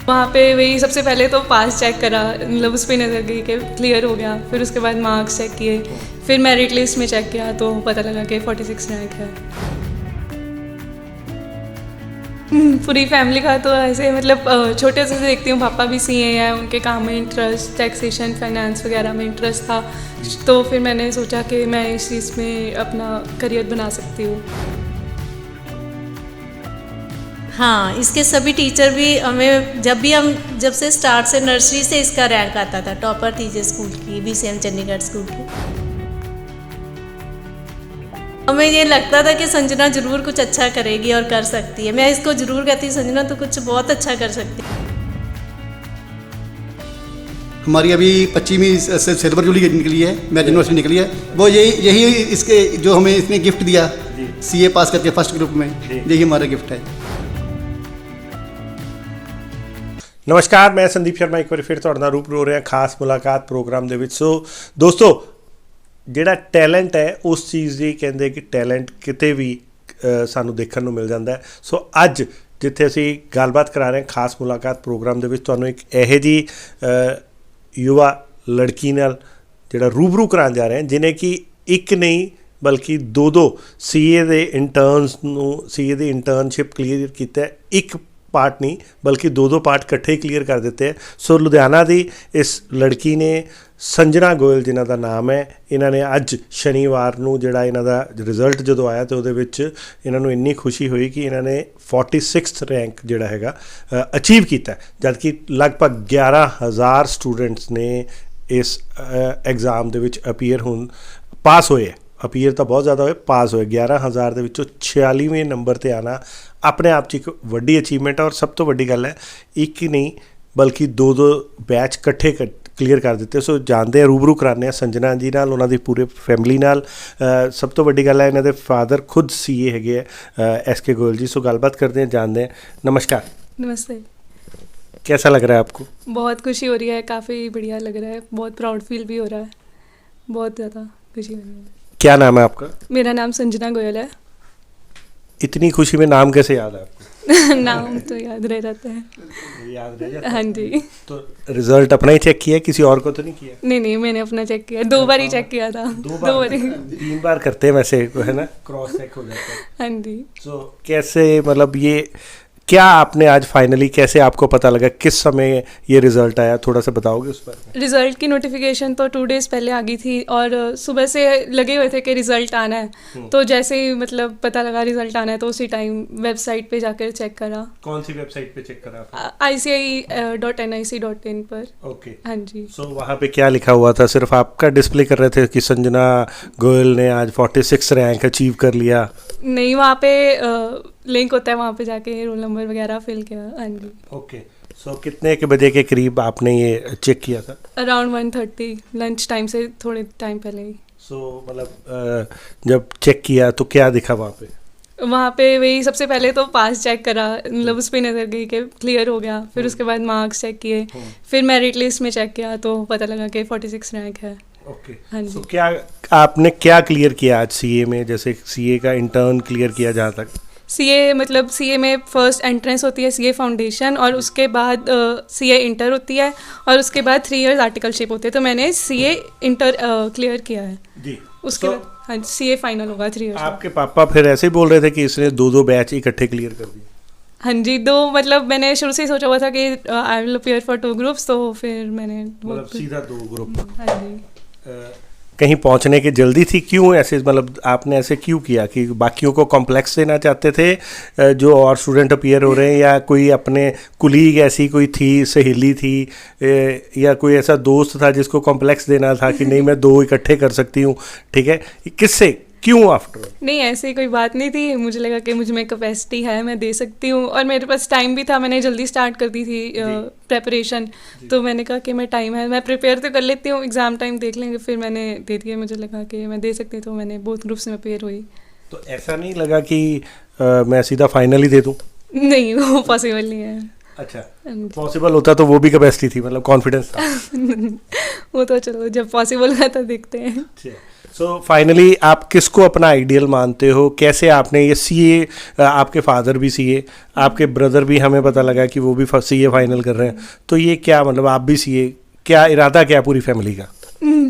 वहाँ पे वही सबसे पहले तो पास चेक करा, मतलब उस पर नज़र गई कि क्लियर हो गया। फिर उसके बाद मार्क्स चेक किए, फिर मेरिट लिस्ट में चेक किया तो पता लगा कि 46 रैंक है। पूरी फैमिली का तो ऐसे मतलब छोटे से देखती हूँ, पापा भी सीए हैं, उनके काम में इंटरेस्ट, टैक्सेशन फाइनेंस वगैरह में इंटरेस्ट था, तो फिर मैंने सोचा कि मैं इस चीज़ में अपना करियर बना सकती हूँ। हाँ, इसके सभी टीचर भी हमें जब से स्टार्ट से नर्सरी से इसका रैंक आता था, टॉपर थी जो स्कूल की, बीसीएम चंडीगढ़ स्कूल की। हमें ये लगता था कि संजना जरूर कुछ अच्छा करेगी और कर सकती है। मैं इसको जरूर कहती हूँ, संजना तो कुछ बहुत अच्छा कर सकती है। हमारी अभी 25वीं सिल्वर जुबली निकली है, मैच यूनिवर्सिटी निकली है, वो यही इसके जो हमें इसने गिफ्ट दिया सीए पास करके फर्स्ट ग्रुप में, यही हमारा गिफ्ट है। नमस्कार, मैं संदीप शर्मा एक बार फिर ਤੁਹਾਡੇ ਨਾਲ ਰੂਬਰੂ ਹੋ ਰਿਹਾ ਖਾਸ ਮੁਲਾਕਾਤ ਪ੍ਰੋਗਰਾਮ ਦੇ ਵਿੱਚ। ਸੋ ਦੋਸਤੋ, ਜਿਹੜਾ ਟੈਲੈਂਟ ਹੈ ਉਸ ਚੀਜ਼ ਦੀ ਕਹਿੰਦੇ ਕਿ ਟੈਲੈਂਟ ਕਿਤੇ ਵੀ ਸਾਨੂੰ ਦੇਖਣ ਨੂੰ ਮਿਲ ਜਾਂਦਾ ਹੈ। ਸੋ ਅੱਜ ਜਿੱਥੇ ਅਸੀਂ ਗੱਲਬਾਤ ਕਰਾ ਰਹੇ ਹਾਂ ਖਾਸ ਮੁਲਾਕਾਤ ਪ੍ਰੋਗਰਾਮ ਦੇ ਵਿੱਚ, ਤੁਹਾਨੂੰ ਇੱਕ ਇਹੋ ਜਿਹੀ ਯੁਵਾ ਲੜਕੀ ਨਾਲ ਜਿਹੜਾ ਰੂਬਰੂ ਕਰਾਉਣ ਜਾ ਰਹੇ ਹਾਂ ਜਿਹਨੇ ਕਿ ਇੱਕ ਨਹੀਂ ਬਲਕਿ ਦੋ ਸੀਏ ਦੇ ਇੰਟਰਨਸ਼ਿਪ ਕਲੀਅਰ ਕੀਤਾ। ਇੱਕ पार्ट नहीं बल्कि दो पार्ट इकट्ठे क्लीयर कर देते हैं। सो लुधियाना की इस लड़की ने संजना गोयल जिन्हों का नाम है, इन्होंने अज शनिवार को जोड़ा इन्हों का रिजल्ट जो आया तो वो इन्हों इन्नी खुशी हुई कि इन्होंने 46 रैंक जोड़ा है अचीव किया, जबकि लगभग 11,000 स्टूडेंट्स ने इस एग्जाम के अपीयर होन पास होए। अपीयर तो बहुत ज़्यादा होए, पास होए 11,000 के 46वें नंबर पर आना अपने आप च एक वड्डी अचीवमेंट है। और सब तो वड्डी गल है, एक ही नहीं बल्कि दो बैच इकट्ठे क्लीयर कर दिते। सो जानते हैं, रूबरू कराने संजना जी नाल, उन्हां दी पूरे फैमिली नाल। सब तो वड्डी गल है, इन्हां दे फादर खुद सीए हैगे SK गोयल जी। सो गलबात करते हैं, जानते हैं। नमस्कार। नमस्ते। कैसा लग रहा है आपको? बहुत खुशी हो रही है, काफ़ी बढ़िया लग रहा है, बहुत प्राउड फील भी हो रहा है, बहुत ज़्यादा खुशी हो रही है। क्या नाम है आपका? मेरा नाम संजना गोयल है। इतनी खुशी में नाम कैसे याद है आपको? नाम तो याद रह जाता है। याद रह जाता है? हाँ जी। तो रिजल्ट अपना ही चेक किया, किसी और को तो नहीं किया? नहीं, मैंने अपना चेक किया, 2 बार ही चेक किया था। 2 बार 3 बार करते हैं वैसे, है ना, क्रॉस चेक हो जाता है। हाँ जी। सो कैसे, मतलब ये क्या आपने आज फाइनली कैसे आपको पता लगा, किस समय ये रिज़ल्ट आया, थोड़ा सा बताओगे उस पर? रिज़ल्ट की नोटिफिकेशन तो 2 डेज़ पहले आ गई थी और सुबह से लगे हुए थे कि रिज़ल्ट आना है। तो जैसे ही मतलब पता लगा रिज़ल्ट आना है तो उसी टाइम वेबसाइट पे जाकर चेक करा। कौन सी वेबसाइट पे चेक करा? ICI.nic.in पर। ओके, हाँ जी। सो वहाँ पे क्या लिखा हुआ था? सिर्फ आपका डिस्प्ले कर रहे थे कि संजना गोयल ने आज 46 रैंक अचीव कर लिया? नहीं, वहाँ पे लिंक होता है, वहाँ पे जाके रोल नंबर वगैरह फिल किया। हाँ जी। ओके, सो कितने के बजे के करीब आपने ये चेक किया था? अराउंड 1:30, लंच टाइम से थोड़े टाइम पहले ही। सो मतलब जब चेक किया तो क्या दिखा वहाँ पे? वहाँ पे वही सबसे पहले तो पास चेक करा, मतलब उस पर नज़र गई कि क्लियर हो गया। फिर उसके बाद मार्क्स चेक किए, फिर मेरिट लिस्ट में चेक किया तो पता लगा कि 46 रैंक है। ओके, हाँ जी। तो क्या आपने क्या क्लियर किया आज सीए में? जैसे सीए का इंटर्न क्लियर किया जहाँ तक? सीए मतलब सीए में फर्स्ट एंट्रेंस होती है सीए फाउंडेशन, और उसके बाद सीए इंटर होती है, और उसके बाद 3 इयर्स आर्टिकलशिप होते हैं। तो मैंने सीए इंटर क्लियर किया है जी। उसके बाद हाँ सीए फाइनल होगा 3 इयर्स। आपके पापा फिर ऐसे ही बोल रहे थे कि इसने 2 बैच इकट्ठे क्लियर कर दिए? हाँ जी, 2 मतलब मैंने शुरू से ही सोचा हुआ था कि I will appear for 2 groups, तो फिर मैंने मतलब सीधा 2 ग्रुप। हाँ जी। कहीं पहुंचने की जल्दी थी? क्यों ऐसे, मतलब आपने ऐसे क्यों किया कि बाकियों को कॉम्प्लेक्स देना चाहते थे जो और स्टूडेंट अपीयर हो रहे हैं, या कोई अपने कुलीग ऐसी कोई थी, सहेली थी, या कोई ऐसा दोस्त था जिसको कॉम्प्लेक्स देना था कि नहीं मैं 2 इकट्ठे कर सकती हूँ? ठीक है, किससे, क्यों आफ्टर? नहीं, ऐसी कोई बात नहीं थी। मुझे लगा कि मुझ में कैपेसिटी है, मैं दे सकती हूँ, और मेरे पास टाइम भी था, मैंने जल्दी स्टार्ट कर दी थी प्रेपरेशन। तो मैंने कहा कि मैं टाइम है, मैं प्रिपेयर तो कर लेती हूँ, एग्ज़ाम टाइम देख लेंगे। फिर मैंने दे दिया, मुझे लगा कि मैं दे सकती हूँ, तो मैंने बोथ ग्रुप्स में अपेयर हुई। तो ऐसा नहीं लगा कि मैं सीधा फाइनल ही दे दूँ? नहीं, वो पॉसिबल नहीं है। अच्छा, पॉसिबल होता तो वो भी कैपेसिटी थी, मतलब कॉन्फिडेंस था? वो तो चलो जब पॉसिबल है तो देखते हैं। सो फाइनली आप किसको अपना आइडियल मानते हो? कैसे आपने ये सीए, आपके फादर भी सीए, आपके ब्रदर भी हमें पता लगा कि वो भी सीए फाइनल कर रहे हैं, तो ये क्या मतलब आप भी सीए, क्या इरादा क्या है पूरी फैमिली का?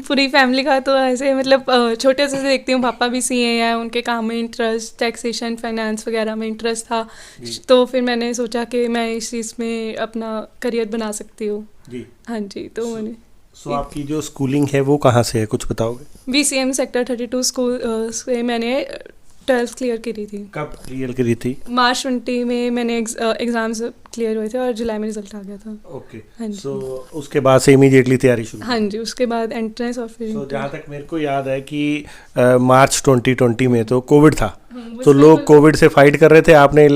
पूरी फैमिली का तो ऐसे मतलब छोटे से देखती हूँ, पापा भी सीए हैं, उनके काम में इंटरेस्ट, टैक्सेशन, फाइनेंस वगैरह में इंटरेस्ट था, तो फिर मैंने सोचा कि मैं इस चीज़ में अपना करियर बना सकती हूँ जी। हाँ जी, तो मैंने आपकी जो स्कूलिंग है वो कहाँ से है, कुछ बताओगे? बीसीएम सेक्टर 32 स्कूल से मैंने 12th क्लियर करी थी। कब क्लियर करी थी? मार्च 20 में मैंने एग्जाम्स क्लियर हुए थे और जुलाई में रिजल्ट आ गया था। ओके। हाँ जी। सो उसके बाद से इमीडिएटली तैयारी शुरू? हाँ जी, उसके बाद एंट्रेंस और फिर जहाँ तक मेरे को याद है कि मार्च 2020 में तो कोविड था, तो लोग कोविड से फाइट कर रहे थे, आपने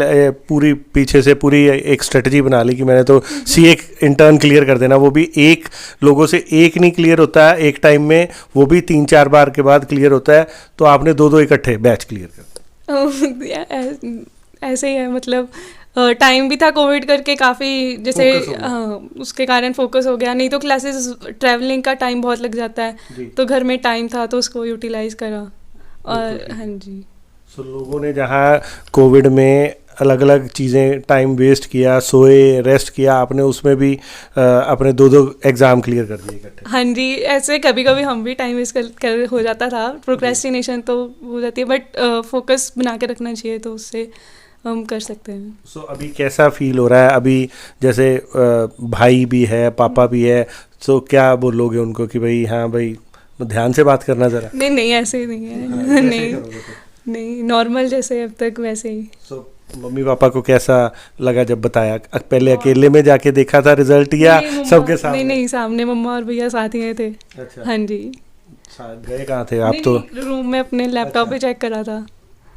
पूरी पीछे से पूरी एक स्ट्रेटजी बना ली कि मैंने तो सीए इंटर्न क्लियर कर देना, वो भी एक लोगों से एक नहीं क्लियर होता है एक टाइम में, वो भी 3-4 बार के बाद क्लियर होता है, तो आपने 2-2 इकट्ठे बैच क्लियर कर ऐसे ही है, मतलब टाइम भी था कोविड करके काफ़ी, जैसे उसके कारण फोकस हो गया, नहीं तो क्लासेस ट्रैवलिंग का टाइम बहुत लग जाता है, तो घर में टाइम था तो उसको यूटिलाइज करा। और हाँ जी, सो लोगों ने जहाँ कोविड में अलग अलग चीज़ें टाइम वेस्ट किया, सोए, रेस्ट किया, आपने उसमें भी अपने 2-2 एग्ज़ाम क्लियर कर दिए इकट्ठे। हाँ जी, ऐसे कभी कभी हम भी टाइम वेस्ट कर हो जाता था, प्रोक्रेस्टिनेशन तो हो जाती है, बट फोकस बना के रखना चाहिए, तो उससे हम कर सकते हैं। सो अभी कैसा फील हो रहा है? अभी जैसे भाई भी है, पापा भी है, तो क्या बोलोगे उनको कि भाई हाँ भाई ध्यान से बात करना ज़रा? नहीं ऐसे ही नहीं है। नहीं नॉर्मल जैसे अब तक वैसे ही। सो मम्मी पापा को कैसा लगा जब बताया? पहले अकेले में जाके देखा था रिजल्ट या सबके सामने? नहीं, सामने मम्मा और भैया साथ ही गए थे। अच्छा। हाँ जी। गए कहाँ थे आप? तो रूम में अपने लैपटॉप पे चेक करा था।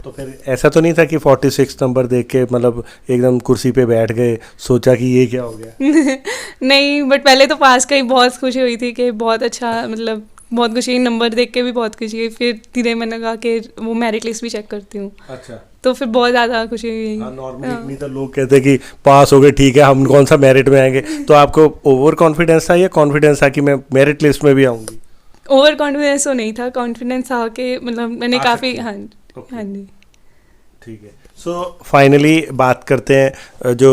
तो फिर ऐसा तो नहीं था कि 46 नंबर देख के मतलब एकदम कुर्सी पे बैठ गए, सोचा कि ये क्या हो गया? नहीं, बट पहले तो पास का ही बहुत खुशी हुई थी कि बहुत अच्छा, मतलब बहुत खुशी, नंबर देख के भी बहुत खुशी हुई। फिर धीरे मैंने कहा कि वो मेरिट लिस्ट भी चेक करती हूँ। अच्छा। तो फिर बहुत ज़्यादा खुशी हुई। नॉर्मली इतनी तो लोग कहते हैं कि पास हो गए ठीक है, हम कौन सा मेरिट में आएंगे, तो आपको ओवर कॉन्फिडेंस था या कॉन्फिडेंस था कि मैं मेरिट लिस्ट में भी आऊँगी? ओवर कॉन्फिडेंस तो नहीं था, कॉन्फिडेंस था कि मतलब मैंने काफ़ी। हाँ जी, ठीक है। सो फाइनली बात करते हैं जो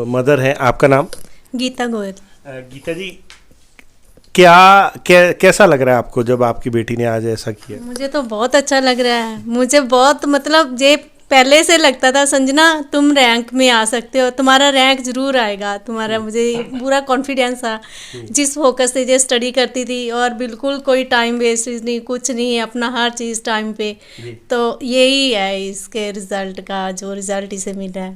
मदर हैं, आपका नाम? गीता गोयल। गीता जी, कैसा लग रहा है आपको जब आपकी बेटी ने आज ऐसा किया? मुझे तो बहुत अच्छा लग रहा है, मुझे बहुत, मतलब ये पहले से लगता था संजना तुम रैंक में आ सकते हो, तुम्हारा रैंक जरूर आएगा, तुम्हारा, मुझे पूरा कॉन्फिडेंस था। जिस फोकस से ये स्टडी करती थी और बिल्कुल कोई टाइम वेस्ट नहीं, कुछ नहीं, अपना हर चीज़ टाइम पे, तो यही है इसके रिजल्ट का, जो रिजल्ट इसे मिला है।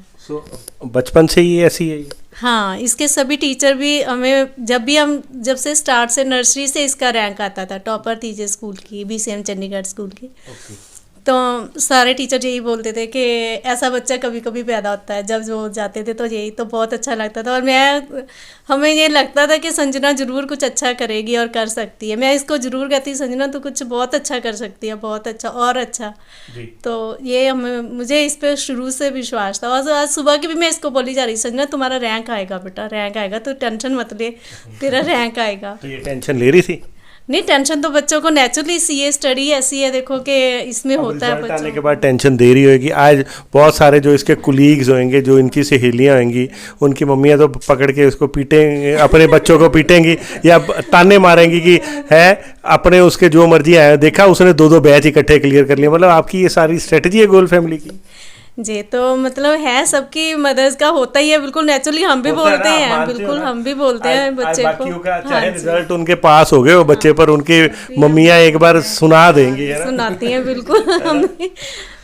बचपन से ही ऐसी है? हाँ, इसके सभी टीचर भी हमें जब से स्टार्ट से नर्सरी से इसका रैंक आता था, टॉपर थी ये स्कूल की, बीसीएम चंडीगढ़ स्कूल की। तो सारे टीचर यही बोलते थे कि ऐसा बच्चा कभी कभी पैदा होता है। जब वो जाते थे तो यही तो बहुत अच्छा लगता था, और हमें ये लगता था कि संजना ज़रूर कुछ अच्छा करेगी और कर सकती है। मैं इसको ज़रूर कहती, संजना तो कुछ बहुत अच्छा कर सकती है, बहुत अच्छा और अच्छा। तो ये मुझे इस पर शुरू से विश्वास था, और आज सुबह की भी मैं इसको बोली जा रही, संजना तुम्हारा रैंक आएगा बेटा, रैंक आएगा, तो टेंशन मत ले, तेरा रैंक आएगा। तो ये टेंशन ले रही थी? नहीं, टेंशन तो बच्चों को नेचुरली, सीए स्टडी ऐसी है देखो कि इसमें होता है बच्चों आने के बाद टेंशन दे रही होगी। आज बहुत सारे जो इसके कुलीग्स होंगे, जो इनकी सहेलियां होंगी, उनकी मम्मियां तो पकड़ के इसको पीटेंगे, अपने बच्चों को पीटेंगी या ताने मारेंगी कि है अपने उसके जो मर्जी आए, देखा उसने 2-2 बैच इकट्ठे क्लियर कर लिए। मतलब आपकी ये सारी स्ट्रेटजी है गोल फैमिली की जी? तो मतलब है, सबकी मदर्स का होता ही है, बिल्कुल नेचुरली हम भी बोलते हैं, बिल्कुल हम भी बोलते हैं बच्चे को। चाहे रिजल्ट उनके पास हो गए वो बच्चे, पर उनके मम्मियाँ एक बार सुना देंगी, सुनाती हैं बिल्कुल हमें।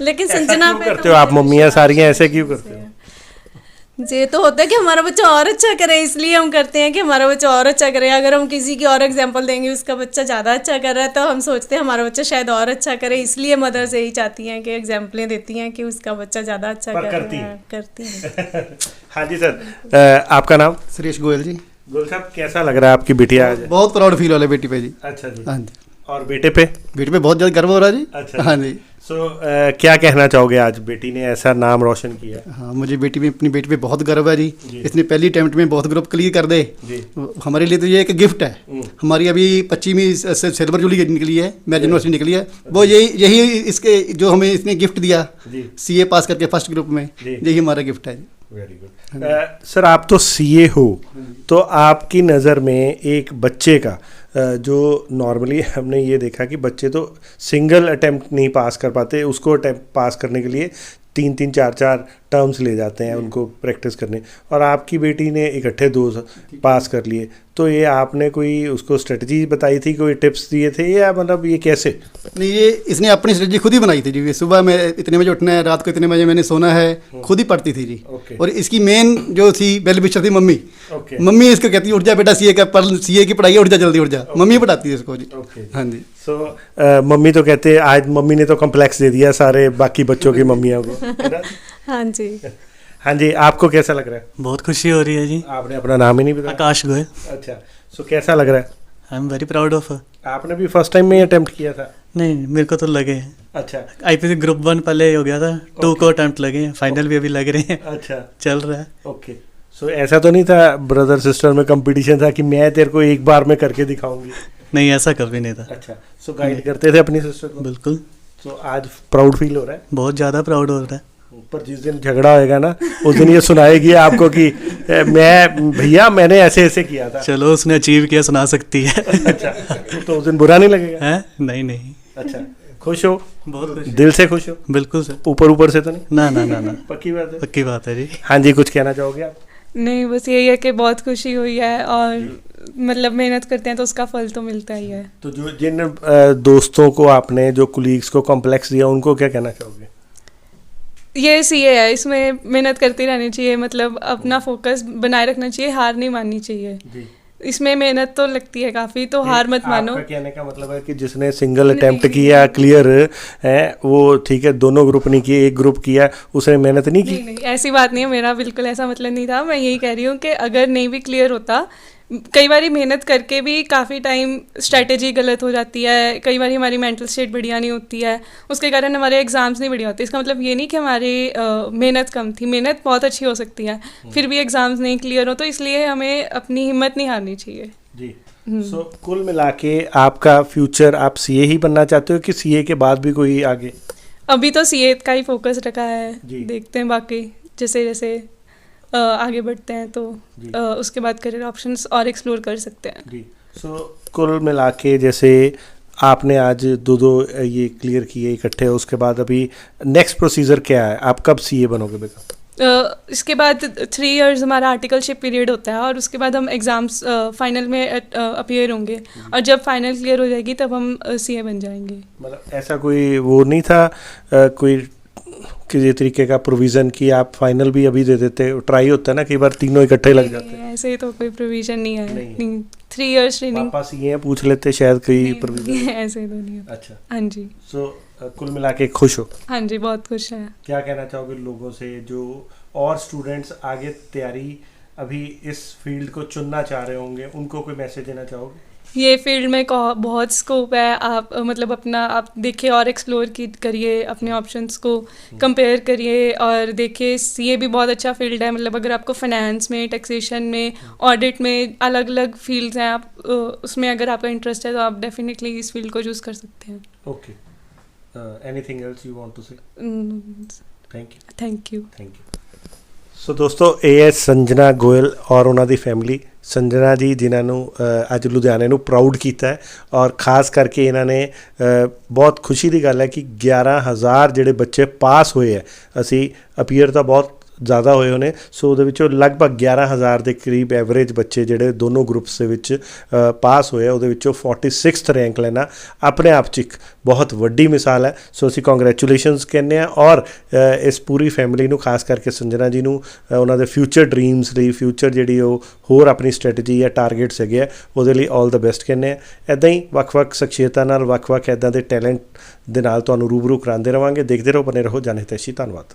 लेकिन संजना पे करते हो आप मम्मियाँ सारियाँ ऐसे क्यों करते हो? ये तो होता है कि हमारा बच्चा और अच्छा करे, इसलिए हम करते हैं कि हमारा बच्चा और अच्छा करे। अगर हम किसी की और एग्जांपल देंगे, उसका बच्चा ज़्यादा अच्छा कर रहा है, तो हम सोचते हैं हमारा बच्चा शायद और अच्छा करे, इसलिए मदर्स यही चाहती हैं कि एग्जांपलें देती हैं कि उसका बच्चा ज़्यादा अच्छा कर रहा है, करती है। हाँ जी सर, आपका नाम? सुरेश गोयल जी। गोयल साहब, कैसा लग रहा है आपकी बिटिया आज? बहुत प्राउड फील हो रहा है बेटी पे जी। अच्छा जी। हाँ जी। और बेटे पे? बेटे पे बहुत ज़्यादा गर्व हो रहा है जी। अच्छा। हाँ जी। क्या कहना चाहोगे, आज बेटी ने ऐसा नाम रोशन किया? हाँ, मुझे अपनी बेटी पे बहुत गर्व है जी। इसने पहली अटेम्प्ट में बहुत ग्रुप क्लियर कर दे जी। हमारे लिए तो ये एक गिफ्ट है। हमारी अभी 25वीं सिल्वर जुबली निकली है, मैच यूनिवर्सिटी निकली है, वो यही इसके जो हमें इसने गिफ्ट दिया सीए पास करके फर्स्ट ग्रुप में, यही हमारा गिफ्ट है। Very good. सर, आप तो सीए हो, तो आपकी नज़र में एक बच्चे का जो नॉर्मली हमने ये देखा कि बच्चे तो सिंगल अटेम्प्ट नहीं पास कर पाते, उसको अटेम्प्ट पास करने के लिए 3-3 4-4 टर्म्स ले जाते हैं उनको प्रैक्टिस करने, और आपकी बेटी ने इकट्ठे 2 पास कर लिए। तो ये आपने कोई उसको स्ट्रेटजी बताई थी, कोई टिप्स दिए थे, या मतलब ये कैसे? नहीं, ये इसने अपनी स्ट्रेटजी खुद ही बनाई थी जी। सुबह में इतने बजे उठना है, रात को इतने बजे मैंने सोना है, खुद ही पढ़ती थी जी। और इसकी मेन जो थी बेल बिशर थी मम्मी। मम्मी इसको कहती है उठ जा बेटा, सीए की पढ़ाई, उठ जा जल्दी उठ जा। मम्मी पढ़ाती है इसको जी। हाँ जी। सो मम्मी तो कहते हैं, आज मम्मी ने तो कॉम्प्लेक्स दे दिया सारे बाकी बच्चों की मम्मियों को। हाँ जी। हाँ जी, आपको कैसा लग रहा है? बहुत खुशी हो रही है जी। आपने अपना नाम ही नहीं बताया। आकाश गोयल। अच्छा, सो कैसा लग रहा है? I am very proud of. आपने भी फर्स्ट टाइम में अटेम्प्ट किया था? नहीं, मेरे को तो लगे हैं। अच्छा। आईपीसी ग्रुप 1 पहले हो गया था, 2 को अटेम्प्ट लगे हैं, फाइनल भी अभी लग रहे हैं। अच्छा, चल रहा है। ओके। सो ऐसा तो नहीं था ब्रदर सिस्टर में कंपटीशन था कि मैं तेरे को एक बार में करके दिखाऊंगी? नहीं, ऐसा कभी नहीं था। अच्छा, सो गाइड करते थे अपनी सिस्टर को? बिल्कुल। सो आज प्राउड फील हो रहा है? बहुत ज़्यादा प्राउड हो रहा है। पर जिस दिन झगड़ा होएगा ना, उस दिन ये सुनाएगी आपको कि मैं भैया मैंने ऐसे ऐसे किया था। चलो, उसने अचीव किया, सुना सकती है। अच्छा, तो उस दिन बुरा नहीं लगेगा? है? नहीं नहीं। अच्छा, खुश हो? बहुत खुश। दिल से खुश हो? बिल्कुल सर। ऊपर से तो नहीं? ना ना ना ना। पक्की बात है? पक्की बात है जी। हाँ जी, कुछ कहना चाहोगे आप? नहीं, बस यही है कि बहुत खुशी हुई है, और मतलब मेहनत करते हैं तो उसका फल तो मिलता ही है। तो जो जिन दोस्तों को आपने, जो कुलीग्स को कॉम्प्लेक्स दिया, उनको क्या कहना चाहोगे? ये सीए है, इसमें मेहनत करती रहनी चाहिए, मतलब अपना फोकस बनाए रखना चाहिए, हार नहीं माननी चाहिए। इसमें मेहनत तो लगती है काफ़ी, तो हार मत मानो। आपका कहने का मतलब है कि जिसने सिंगल अटेम्प्ट किया क्लियर है, वो ठीक है, दोनों ग्रुप नहीं किए, एक ग्रुप किया, उसने मेहनत नहीं की? नहीं, ऐसी बात नहीं है, मेरा बिल्कुल ऐसा मतलब नहीं था। मैं यही कह रही हूँ कि अगर नहीं भी क्लियर होता, कई बार मेहनत करके भी काफ़ी टाइम स्ट्रैटेजी गलत हो जाती है, कई बार हमारी मेंटल स्टेट बढ़िया नहीं होती है, उसके कारण हमारे एग्ज़ाम्स नहीं बढ़िया होते। इसका मतलब ये नहीं कि हमारी मेहनत कम थी, मेहनत बहुत अच्छी हो सकती है, फिर भी एग्ज़ाम्स नहीं क्लियर हो, तो इसलिए हमें अपनी हिम्मत नहीं हारनी चाहिए जी। सो कुल मिला के आपका फ्यूचर, आप सीए ही बनना चाहते हो कि सीए के बाद भी कोई आगे? अभी तो सीए का ही फोकस रखा है, जी। देखते हैं बाकी जैसे जैसे आगे बढ़ते हैं तो उसके बाद करियर ऑप्शंस और एक्सप्लोर कर सकते हैं जी। सो कुल मिला के जैसे आपने आज 2 ये क्लियर किए इकट्ठे, उसके बाद अभी नेक्स्ट प्रोसीजर क्या है? आप कब सीए बनोगे बेटा? इसके बाद 3 इयर्स हमारा आर्टिकलशिप पीरियड होता है, और उसके बाद हम एग्ज़ाम्स फाइनल में अपीयर होंगे, और जब फाइनल क्लियर हो जाएगी तब हम सीए बन जाएंगे। मतलब ऐसा कोई वो नहीं था कोई किसी तरीके का प्रोविज़न कि आप फाइनल भी अभी दे देते? ट्राई होता है ना, कई बार तीनों इकट्ठे लग जाते हैं। ऐसे ही तो कोई प्रोविज़न नहीं है, नहीं 3 इयर्स ट्रेनिंग। पापा सीए पूछ लेते शायद कोई प्रोविज़न? ऐसे ही तो नहीं है। अच्छा, हाँ जी। सो कुल मिला के खुश हो? हाँ जी, बहुत खुश है। क्या कहना चाहोगे लोगों से जो और स्टूडेंट्स आगे तैयारी अभी इस फील्ड को चुनना चाह रहे होंगे, उनको कोई मैसेज देना चाहोगे? ये फील्ड में बहुत स्कोप है, आप मतलब अपना आप देखिए और एक्सप्लोर करिए, अपने ऑप्शंस को कंपेयर करिए और देखिए। सीए भी बहुत अच्छा फील्ड है, मतलब अगर आपको फाइनेंस में, टैक्सेशन में, ऑडिट में, अलग अलग फील्ड्स हैं, आप उसमें अगर आपका इंटरेस्ट है तो आप डेफिनेटली इस फील्ड को चूज़ कर सकते हैं। Okay, anything else you want to say? Thank you. So दोस्तों, ਇਹ ਹੈ ਸੰਜਨਾ ਗੋਇਲ ਔਰ ਉਹਨਾਂ ਦੀ ਫੈਮਿਲੀ। ਸੰਜਨਾ ਜੀ ਜਿਨ੍ਹਾਂ ਨੂੰ ਅੱਜ ਲੁਧਿਆਣੇ ਨੂੰ ਪ੍ਰਾਊਡ ਕੀਤਾ ਹੈ, ਔਰ ਖਾਸ ਕਰਕੇ ਇਹਨਾਂ ਨੇ ਬਹੁਤ ਖੁਸ਼ੀ ਦੀ ਗੱਲ ਹੈ ਕਿ 11,000 ਜਿਹੜੇ ਬੱਚੇ ਪਾਸ ਹੋਏ ਹੈ। ਅਸੀਂ ਅਪੀਅਰ ਤਾਂ ਬਹੁਤ ज़्यादा होए होने, सो ਉਹਦੇ ਵਿੱਚੋਂ ਲਗਭਗ 11,000 ਦੇ ਕਰੀਬ ਐਵਰੇਜ ਬੱਚੇ ਜਿਹੜੇ ਦੋਨੋਂ ਗਰੁੱਪਸ ਦੇ ਵਿੱਚ ਪਾਸ ਹੋਏ ਆ, ਉਹਦੇ ਵਿੱਚੋਂ 46th ਰੈਂਕ ਲੈਣਾ ਆਪਣੇ ਆਪ 'ਚ ਇੱਕ ਬਹੁਤ ਵੱਡੀ ਮਿਸਾਲ ਹੈ। ਸੋ ਅਸੀਂ ਕੰਗ੍ਰੈਚੁਲੇਸ਼ਨਸ ਕਹਿੰਦੇ ਹਾਂ, ਔਰ ਇਸ ਪੂਰੀ ਫੈਮਿਲੀ ਨੂੰ, ਖਾਸ ਕਰਕੇ ਸੰਜਨਾ ਜੀ ਨੂੰ, ਉਹਨਾਂ ਦੇ ਫਿਊਚਰ ਡਰੀਮਸ ਲਈ, ਫਿਊਚਰ ਜਿਹੜੀ ਉਹ ਹੋਰ ਆਪਣੀ ਸਟ੍ਰੈਟਜੀ ਜਾਂ ਟਾਰਗੇਟਸ ਹੈਗੇ ਆ, ਉਹਦੇ ਲਈ ਆਲ ਦਾ ਬੈਸਟ ਕਹਿੰਦੇ ਹਾਂ। ਇੱਦਾਂ ਹੀ ਵੱਖ-ਵੱਖ ਸ਼ਖਸੀਅਤਾਂ ਨਾਲ, ਵੱਖ-ਵੱਖ ਇੱਦਾਂ ਦੇ ਟੈਲੈਂਟ ਦੇ ਨਾਲ ਤੁਹਾਨੂੰ ਰੂਬਰੂ ਕਰਾਉਂਦੇ ਰਹਾਂਗੇ। ਦੇਖਦੇ ਰਹੋ, ਬਣੇ ਰਹੋ ਜਨ ਹਿਤੈਸ਼ੀ। ਧੰਨਵਾਦ।